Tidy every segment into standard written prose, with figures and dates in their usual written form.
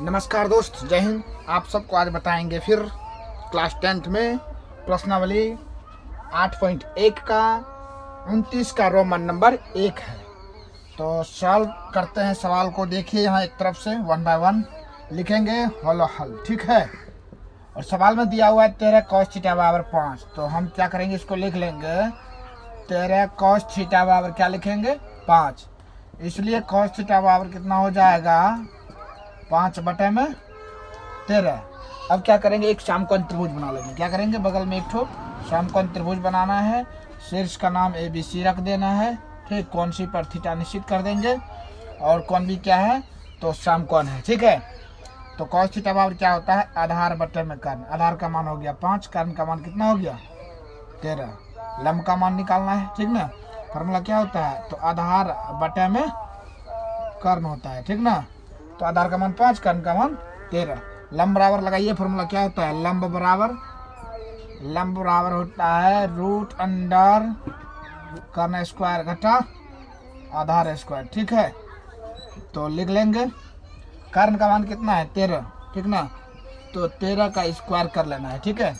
नमस्कार दोस्त, जय हिंद। आप सबको आज बताएंगे फिर क्लास 10th में प्रश्नावली 8.1 का 29 का रोमन नंबर 1 है। तो सॉल्व करते हैं सवाल को। देखिए यहाँ एक तरफ से 1 बाय 1 लिखेंगे हल हल, ठीक है। और सवाल में दिया हुआ है 13 cos थीटा बराबर 5। तो हम क्या करेंगे, इसको लिख लेंगे 13 cos थीटा बराबर क्या लिखेंगे 5। इसलिए cos थीटा बराबर कितना हो जाएगा 5/13। अब क्या करेंगे, एक समकोण त्रिभुज बना लेंगे। क्या करेंगे, बगल में एक ठो समकोण त्रिभुज बनाना है। शीर्ष का नाम ABC रख देना है, ठीक। कोण सी पर थीटा निश्चित कर देंगे और कोण भी क्या है तो समकोण है, ठीक है। तो cos थीटा बराबर क्या होता है आधार बटे में कर्ण। आधार का मान हो गया 5, कर्ण का मान कितना हो गया 13। लंब का मान निकालना है, ठीक ना। फॉर्मूला क्या होता है तो आधार बटे में कर्ण होता है, ठीक ना। तो आधार का मान 5, कर्ण का मान 13। लंब बराबर लगाइए, फॉर्मूला क्या होता है लंब बराबर होता है √अंडर कर्ण स्क्वायर घटा आधार स्क्वायर, ठीक है। तो लिख लेंगे कर्ण का मान कितना है 13, ठीक ना। तो 13 का स्क्वायर कर लेना है, ठीक है।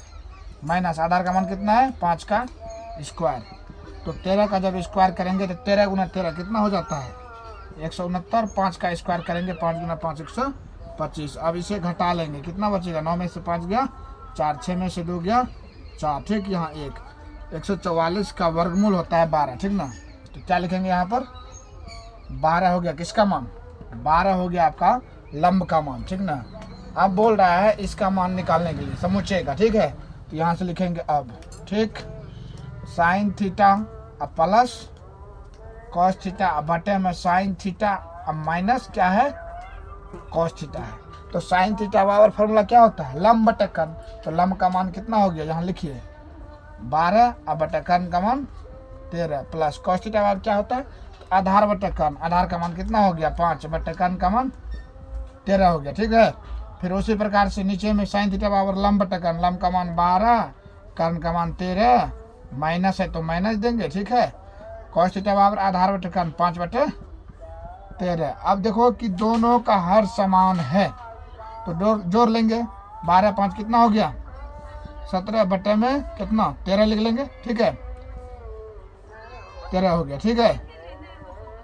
माइनस आधार का मान कितना है 5 का स्क्वायर। तो 13 का जब स्क्वायर करेंगे तो 13 गुना 13 कितना हो जाता है 169। 5 का स्क्वायर करेंगे 5 गुना 5 125। अब इसे घटा लेंगे, कितना बचेगा 9 में से 5 गया 4, 6 में से 2 गया 4, ठीक। यहाँ 144 का वर्गमूल होता है 12, ठीक ना। तो क्या लिखेंगे यहाँ पर 12 हो गया किसका मान 12 हो गया आपका लंब का मान, ठीक ना। अब बोल रहा है इसका मान निकालने के लिए समुच्चय का, ठीक है। तो यहाँ से लिखेंगे अब, ठीक, साइन थीटा अब प्लस cos थीटा अब बटे में साइन थीटा अब माइनस क्या है cos थीटा है। तो साइन थीटा बराबर फॉर्मूला क्या होता है लंब बटे कर्ण। तो लंब का मान कितना हो गया यहाँ लिखिए 12 अब बटे कर्ण का मान 13 प्लस cos थीटा बराबर क्या होता है तो आधार बटे कर्ण। आधार का मान कितना हो गया 5 बटे कर्ण का मान 13 हो गया, ठीक है। फिर उसी प्रकार से नीचे में साइन थीटा बराबर लंब बटे कर्ण। लंब का मान 12, कर्ण का मान 13, माइनस है तो माइनस देंगे, ठीक है। cos थीटा बराबर आधार बटे कर्ण 5/13। अब देखो कि दोनों का हर समान है तो जोड़ लेंगे 12 5 कितना हो गया 17 बटे में कितना 13 लिख लेंगे, ठीक है। 13 हो गया, ठीक है।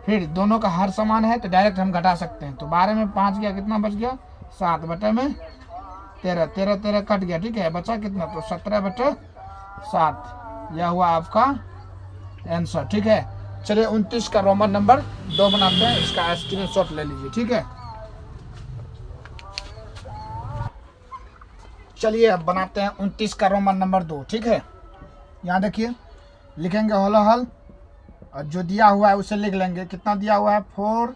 फिर दोनों का हर समान है तो डायरेक्ट हम घटा सकते हैं। तो 12 में 5 गया कितना बच गया 7 बटे में 13, 13 13 कट गया, ठीक है। बचा कितना तो 17/7। यह हुआ आपका आंसर, ठीक है। चलिए 29 का रोमन नंबर 2 बनाते हैं। इसका स्क्रीनशॉट ले लीजिए, ठीक है। चलिए अब बनाते हैं 29 का रोमन नंबर 2, ठीक है। यहाँ देखिए लिखेंगे हल हल और जो दिया हुआ है उसे लिख लेंगे। कितना दिया हुआ है 4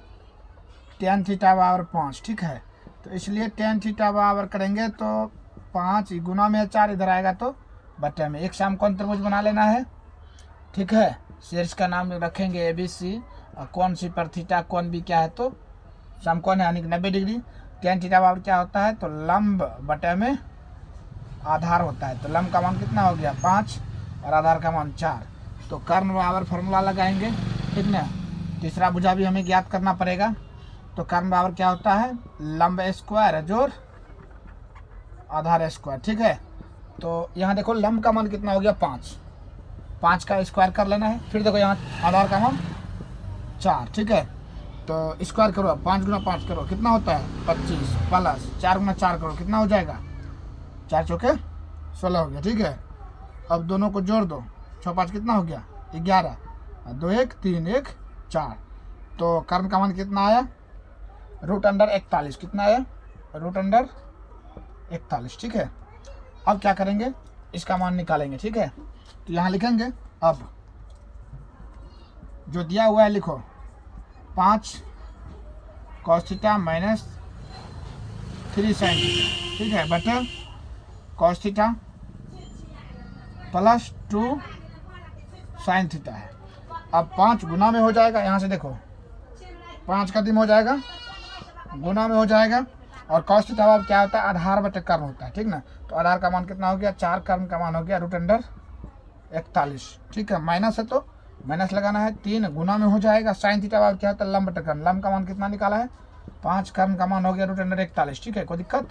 tan थीटा बराबर 5, ठीक है। तो इसलिए tan थीटा बराबर करेंगे तो 5 गुना में 4 इधर आएगा तो बटे में। एक समकोण त्रिभुज बना लेना है, ठीक है। शीर्ष का नाम रखेंगे ABC और कोण सी पर थीटा, कोण भी क्या है तो समकोण है यानी कि 90 डिग्री। tan थीटा बराबर क्या होता है तो लंब बटे में आधार होता है। तो लंब का मान कितना हो गया 5 और आधार का मान 4। तो कर्ण बराबर फॉर्मूला लगाएंगे, ठीक ना। तीसरा भुजा भी हमें ज्ञात करना पड़ेगा। तो कर्ण बराबर क्या होता है लंब स्क्वायर जोड़ आधार स्क्वायर, ठीक है। तो यहाँ देखो लंब का मान कितना हो गया 5 का स्क्वायर कर लेना है। फिर देखो यहाँ आधार का मान 4, ठीक है। तो स्क्वायर करो 5 गुना 5 करो कितना होता है 25 प्लस 4 गुना 4 करो कितना हो जाएगा 4 चौके 16 हो गया, ठीक है। अब दोनों को जोड़ दो 6 5 कितना हो गया 11 2 1 3 1 4। तो कर्ण का मान कितना आया √41 कितना आया √41, ठीक है। अब क्या करेंगे इसका मान निकालेंगे, ठीक है। तो यहाँ लिखेंगे अब जो दिया हुआ है लिखो 5 cos theta minus 3 sin theta, ठीक है, बटे cos theta plus 2 sin theta है। अब 5 गुना में हो जाएगा, यहाँ से देखो 5 का दिन हो जाएगा गुना में हो जाएगा। और cos थीटा अब क्या होता है आधार बटे कर्ण होता है, ठीक ना। तो आधार का मान कितना हो गया 4, कर्ण का मान हो गया √41, ठीक है। माइनस है तो माइनस लगाना है, 3 गुना में हो जाएगा। साइन थीटा क्या होता है लंब बटे कर्ण। लंब का मान कितना निकाला है 5 कर्ण का मान हो गया √41, ठीक है, कोई दिक्कत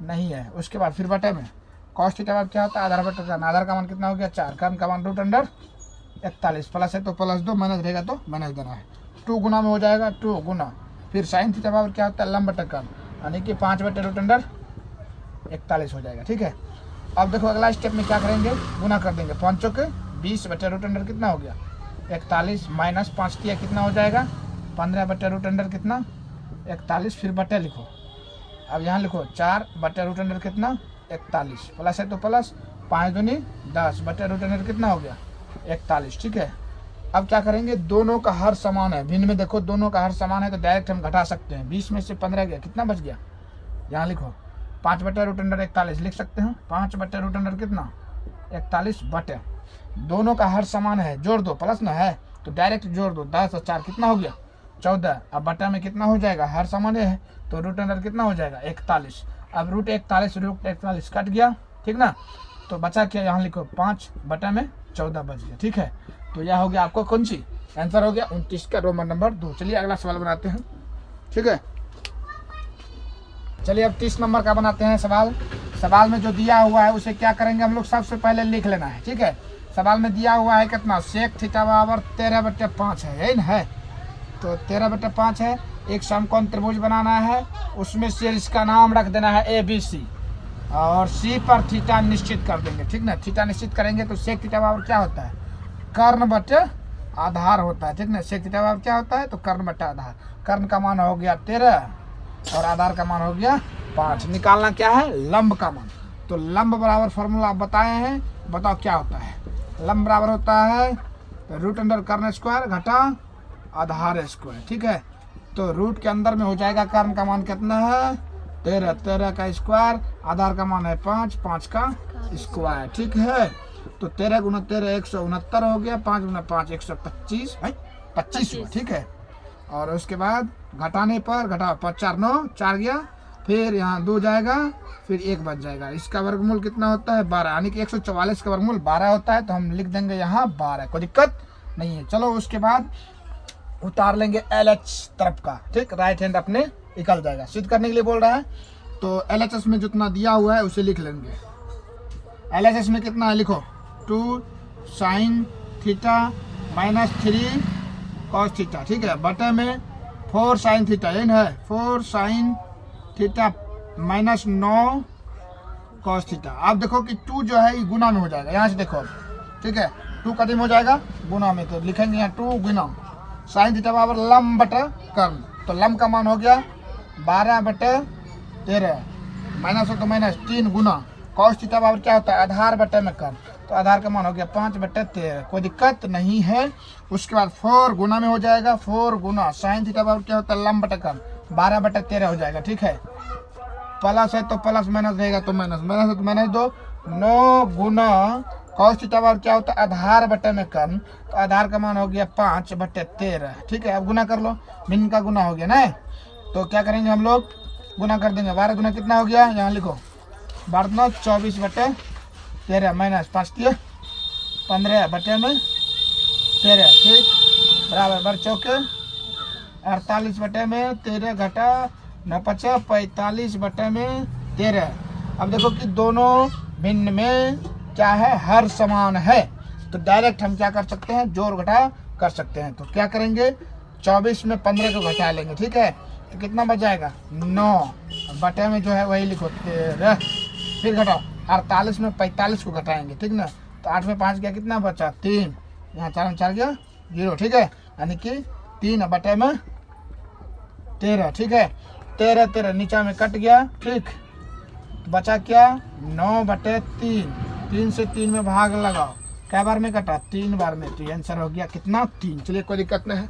नहीं है। उसके बाद फिर बटे में cos थीटा बाद क्या होता है, आधार बटे कर्ण। आधार का मान कितना हो गया 4, कर्ण का मान √41, प्लस है तो प्लस दो, माइनस रहेगा तो माइनस देना है। 2 गुना में हो जाएगा 2 गुना, फिर साइन थीटा बराबर क्या होता है लंब बटे कर्ण, यानी कि 5 बटे √41 हो जाएगा, ठीक है। अब देखो अगला स्टेप में क्या करेंगे, गुना कर देंगे, 5 के 20 बटे √41 कितना हो गया 41, माइनस 5 किया कितना हो जाएगा 15 बटे √41 कितना 41, फिर बटे लिखो। अब यहाँ लिखो 4 बटे √41 कितना 41, प्लस है तो प्लस, 5 दूनी 10 बटे √41 कितना हो गया 41, ठीक है। अब क्या करेंगे, दोनों का हर समान है, भिन्न में देखो दोनों का हर समान है तो डायरेक्ट हम घटा सकते हैं। 20 में से 15 गया कितना बच गया, यहाँ लिखो 5 बटे √41 लिख सकते हैं, 5 बटे √41 कितना 41 बटे, दोनों का हर समान है, जोड़ दो, प्लस ना है तो डायरेक्ट जोड़ दो, 10 और 4 कितना हो गया 14। अब बटा में कितना हो जाएगा, हर समान है तो √41 कितना हो जाएगा 41। अब √41 कट गया, ठीक ना, तो बचा क्या, यहाँ लिखो 5 बटा में 14 बच गया, ठीक है। तो यह हो गया आपको कौन सी आंसर हो गया 29 का रोमन नंबर 2। चलिए अगला सवाल बनाते हैं, ठीक है। चलिए अब 30 नंबर का बनाते हैं सवाल। सवाल में जो दिया हुआ है उसे क्या करेंगे हम लोग, सबसे पहले लिख लेना है, ठीक है। सवाल में दिया हुआ है कितना, सेक थीटा बराबर 13/5 है, यही ना है, तो 13/5 है। एक समकोण त्रिभुज बनाना है, उसमें से इसका नाम रख देना है ABC, और C पर थीटा निश्चित कर देंगे, ठीक ना। थीटा निश्चित करेंगे तो सेक थीटा बराबर क्या होता है, कर्ण बटे आधार होता है, ठीक ना। सेक थीटा बराबर क्या होता है, तो कर्ण बटे आधार। कर्ण का मान हो गया 13 और आधार का मान हो गया 5। निकालना क्या है, लंब का मान। तो लंब बराबर फॉर्मूला आप बताए हैं, बताओ क्या होता है। लंब बराबर होता है √कर्ण² घटा आधार स्क्वायर, ठीक है। तो रूट के अंदर में हो जाएगा, कर्ण का मान कितना है 13, 13 का स्क्वायर, आधार का मान है 5, 5 का स्क्वायर, ठीक है। तो 13 गुना 13 169 हो गया, 5 गुना 5 125 है, 25 हुआ, ठीक है। और उसके बाद घटाने पर घटा 5 4 9 4 गया, फिर यहाँ 2 जाएगा, फिर 1 बच जाएगा। इसका वर्गमूल कितना होता है 12, यानी कि 144 का वर्गमूल 12 होता है, तो हम लिख देंगे यहाँ 12, कोई दिक्कत नहीं है। चलो उसके बाद उतार लेंगे LH तरफ का, ठीक, राइट हैंड अपने निकल जाएगा। सिद्ध करने के लिए बोल रहा है, तो LHS में जितना दिया हुआ है उसे लिख लेंगे। LHS में कितना है लिखो, 2 sin theta minus 3 cos theta, ठीक है, बटे में 4 sin थीटा, ये है 4 sin theta minus 9 cos theta. आप देखो कि 2 जो है ये गुना में हो जाएगा, यहाँ से देखो, ठीक है, 2 कदम हो जाएगा गुना में, तो लिखेंगे यहाँ 2 गुना साइन थीटा बराबर लंब बटे कर्ण। तो लंब का मान हो गया 12 बटे 13, माइनस हो तो माइनस 3 गुना cos थीटा बराबर क्या होता है आधार बटे में कर्ण, तो आधार का मान हो गया 5 बटे 13, कोई दिक्कत नहीं है। उसके बाद 4 गुना में हो जाएगा, 4 गुना साइन थीटा बराबर क्या होता है लंब बटे कर्ण, 12 बटे 13 हो जाएगा, ठीक है। प्लस है तो प्लस, माइनस रहेगा तो माइनस, माइनस है तो माइनस दो, 9 गुना cos थीटा बराबर क्या होता है आधार बटे में कर्ण, तो आधार का मान हो गया 5 बटे 13, ठीक है। अब गुना कर लो, भिन्न का गुना हो गया ना, तो क्या करेंगे हम लोग गुना कर देंगे। 12 गुना कितना हो गया, यहाँ लिखो 12 24 बटे 13, माइनस 5 दिए 15 बटे में 13, ठीक, बराबर बर चौके 48 बटे में 13 घटा 9 5 45 बटे में 13। अब देखो कि दोनों भिन्न में क्या है, हर समान है, तो डायरेक्ट हम क्या कर सकते हैं, जोड़ घटा कर सकते हैं। तो क्या करेंगे, 24 में 15 को घटा लेंगे, ठीक है, तो कितना बच जाएगा 9 बटे में जो है वही लिखो 13, फिर घटाओ 48 में 45 को घटाएंगे, ठीक ना, तो 8 में 5 गया कितना बचा 3, यहाँ 4 में 4 गया 0, ठीक है, यानी कि 3 बटे में 13, ठीक है। 13 13 नीचा में कट गया, ठीक, बचा क्या 9 बटे 3, 3 से 3 में भाग लगाओ, क्या बार में कटा 3 बार में, तो आंसर हो गया कितना 3। चलिए कोई दिक्कत नहीं है।